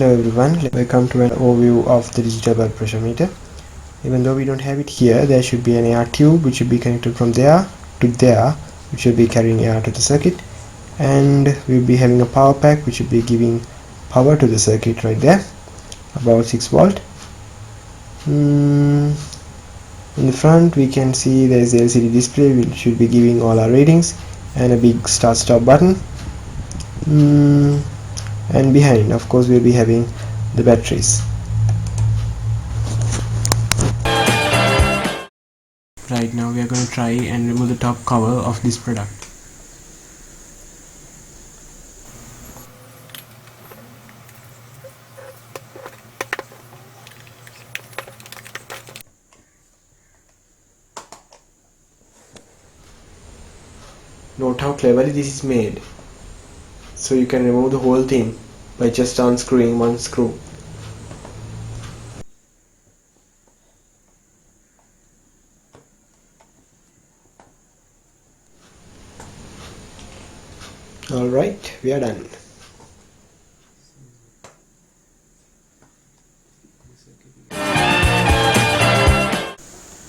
Hello everyone, welcome to an overview of the digital blood pressure meter. Even though we don't have it here, there should be an air tube which should be connected from there to there, which should be carrying air to the circuit, and we'll be having a power pack which should be giving power to the circuit right there, about 6 volt. In the front we can see there is the LCD display which should be giving all our readings, and a big start stop button. And behind, of course, we'll be having the batteries. Right now we are going to try and remove the top cover of this product. Note how cleverly this is made. So you can remove the whole thing by just unscrewing one screw. Alright, we are done.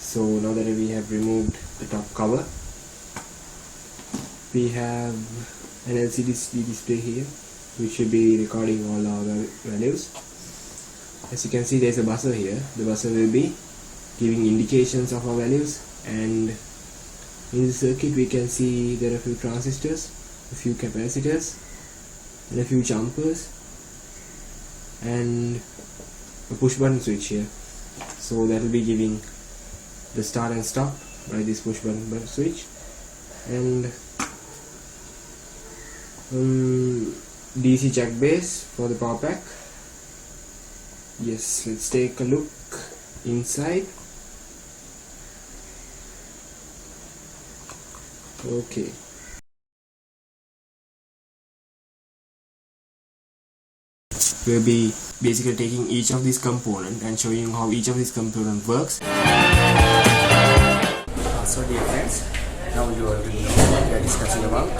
So now that we have removed the top cover, we have an LCD display here which should be recording all our values. As you can see, there is a buzzer here. The buzzer will be giving indications of our values, and in the circuit we can see there are a few transistors, a few capacitors, and a few jumpers, and a push button switch here. So that will be giving the start and stop by this push button switch, and DC jack base for the power pack. Yes, let's take a look inside. Okay. We'll be basically taking each of these components and showing you how each of these components works. So dear friends, now you already know what we are discussing about.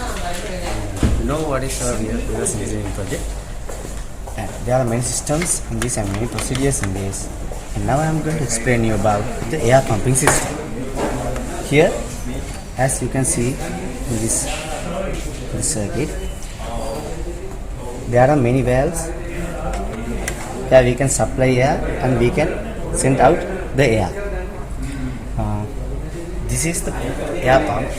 You know what is our reverse engineering project. There are many systems in this and many procedures in this. And now I am going to explain you about the air pumping system. Here, as you can see in this circuit, there are many valves. Here we can supply air and we can send out the air. This is the air pump.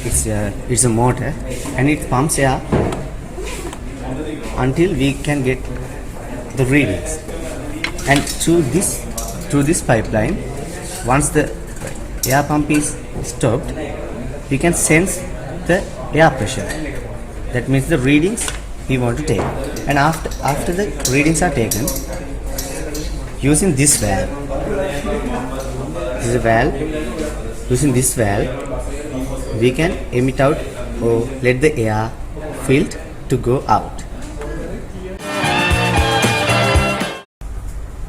It's a motor and it pumps air until we can get the readings. And through this pipeline, once the air pump is stopped, we can sense the air pressure. That means the readings we want to take. And after the readings are taken, using this valve, using this valve, we can emit out or let the air filled to go out.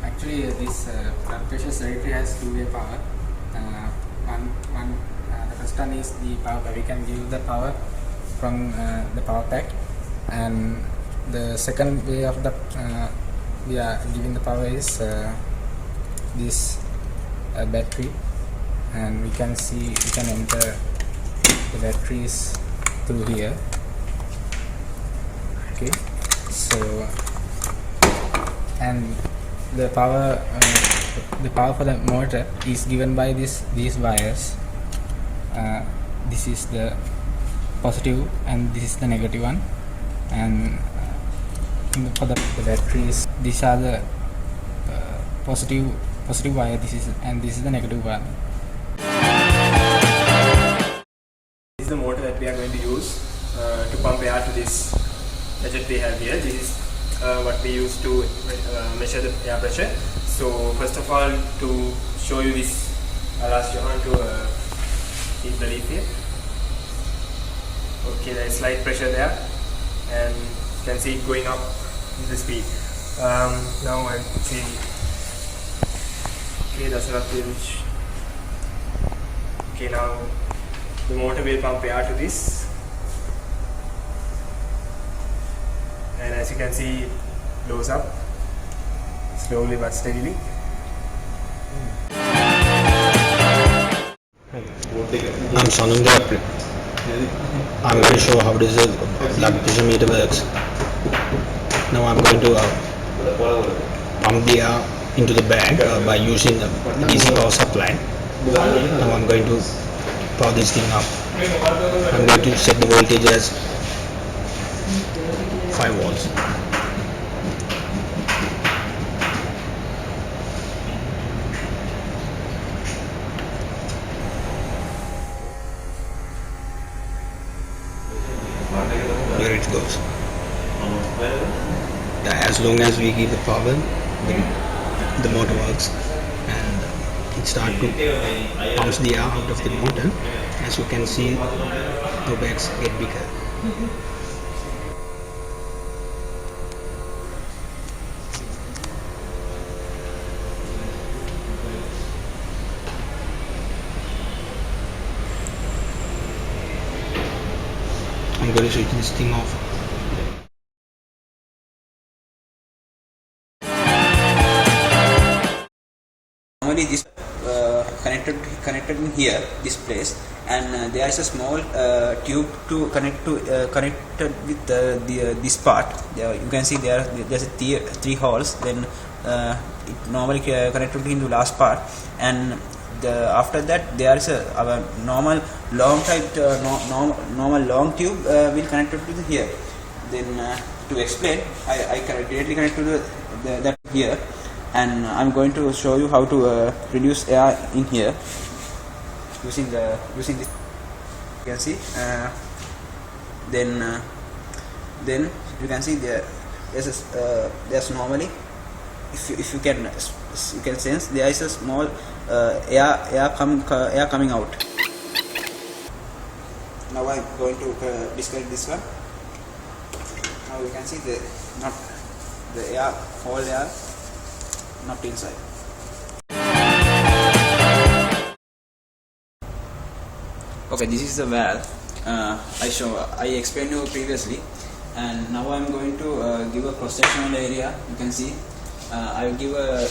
Actually, this blood pressure circuit has two-way power. The first one is the power. We can give the power from the power pack, and the second way of the we are giving the power is this battery, and we can enter the batteries through here. Okay, so and the power for the motor is given by these wires. This is the positive and this is the negative one, and for the batteries, these are the positive wire, this is the negative one. This is the motor that we are going to use to pump air to this gadget we have here. This is what we use to measure the air pressure. So first of all, to show you this, I'll ask Johan to keep the leaf here. Okay, there is slight pressure there, and you can see it going up in the speed. Now I'll see. Okay, that's not much. Okay, now the motor will pump air to this, and as you can see, goes up slowly but steadily. I'm Sanandra. I'm going to show how does the blood pressure meter works. Now I'm going to pump the air into the bag by using the DC power supply. Now I'm going to power this thing up. I'm going to set the voltage as 5 volts. Here it goes. As long as we give the power, then the motor works and it starts to pump the air out of the motor. As you can see, the bags get bigger. I'm going to switch this thing off. Normally this connected in here, this place, and there is a small tube to connected with this part. You can see there's three holes. Then it normally connected into last part, and after that there is a normal long type normal long tube will connect to here. Then to explain, I directly connect to that here, and I'm going to show you how to reduce air in here using this. You can see then you can see there's normally, if you can sense, there is a small air coming out. Now I'm going to disconnect this one. Now you can see the air, whole air not inside. Okay, this is the valve I explained you previously, and now I'm going to give a cross-sectional area. You can see I will give a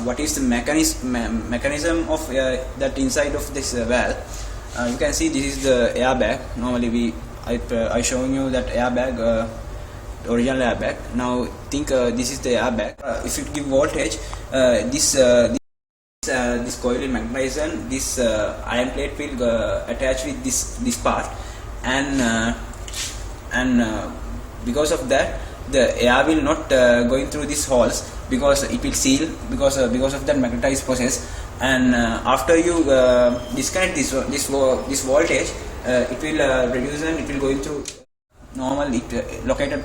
what is the mechanism of that inside of this valve. You can see this is the airbag. Normally I showing you that airbag, original airbag. Now think this is the airbag. If you give voltage, this coil will magnetize, and this iron plate will attach with this part, and because of that the air will not going through these holes, because it will seal because of that magnetized process. And after you disconnect this voltage, it will reduce and it will go into normal located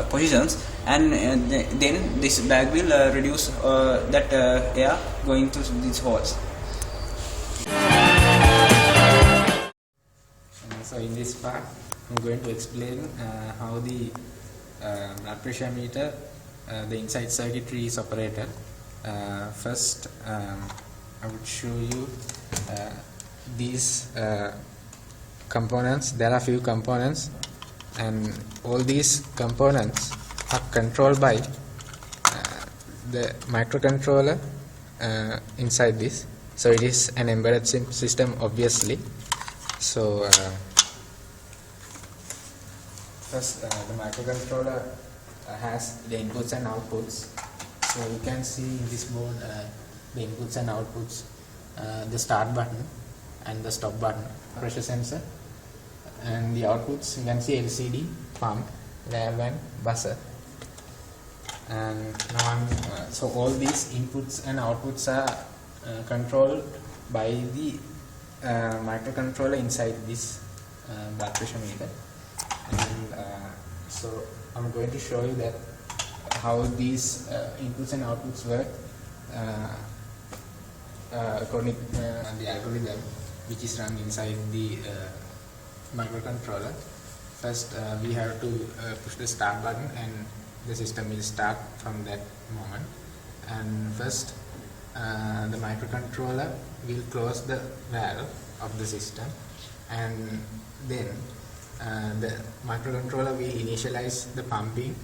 positions, and then this bag will reduce that air going through these holes. So in this part, I'm going to explain how the blood pressure meter, the inside circuitry is operated. First, I would show you these components. There are few components, and all these components are controlled by the microcontroller inside this. So it is an embedded system, obviously. So first, the microcontroller has the inputs and outputs. So you can see in this board the inputs and outputs, the start button and the stop button, pressure sensor, and the outputs you can see LCD, pump, valve and buzzer. And now so all these inputs and outputs are controlled by the microcontroller inside this blood pressure meter. And so I'm going to show you that how these inputs and outputs work according to the algorithm which is run inside the microcontroller. First, we have to push the start button, and the system will start from that moment. And first, the microcontroller will close the valve of the system, and then the microcontroller will initialize the pumping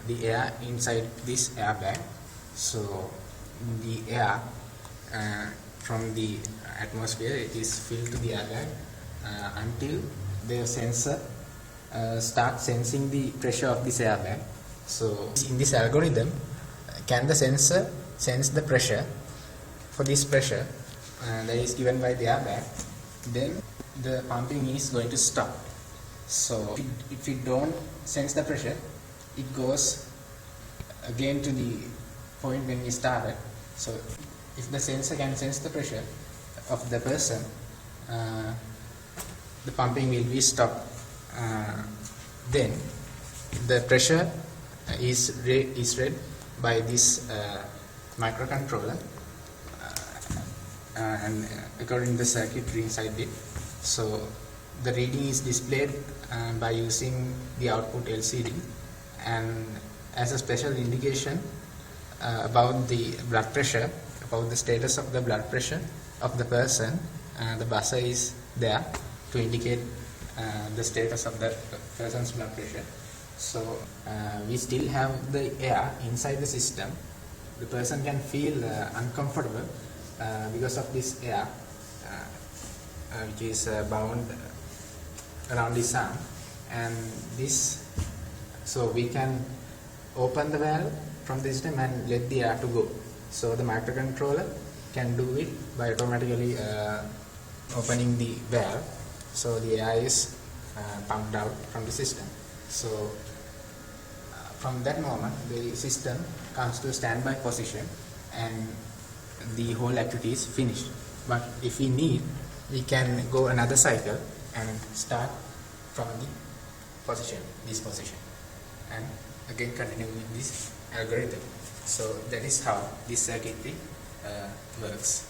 the air inside this airbag. So the air from the atmosphere, it is filled to the airbag until the sensor starts sensing the pressure of this airbag. So in this algorithm, can the sensor sense the pressure? For this pressure that is given by the airbag, then the pumping is going to stop. So if it don't sense the pressure, it goes again to the point when we started. So if the sensor can sense the pressure of the person, the pumping will be stopped. Then the pressure is read by this microcontroller and according to the circuitry inside it. So the reading is displayed by using the output LCD, and as a special indication about the blood pressure, about the status of the blood pressure of the person, the buzzer is there to indicate the status of the person's blood pressure. So we still have the air inside the system. The person can feel uncomfortable because of this air which is bound around his arm, and this, so we can open the valve from the system and let the air to go. So the microcontroller can do it by automatically opening the valve, so the air is pumped out from the system. So from that moment the system comes to standby position and the whole activity is finished. But if we need, we can go another cycle and start from the position, this position, and again continue with this algorithm. So that is how this circuitry works.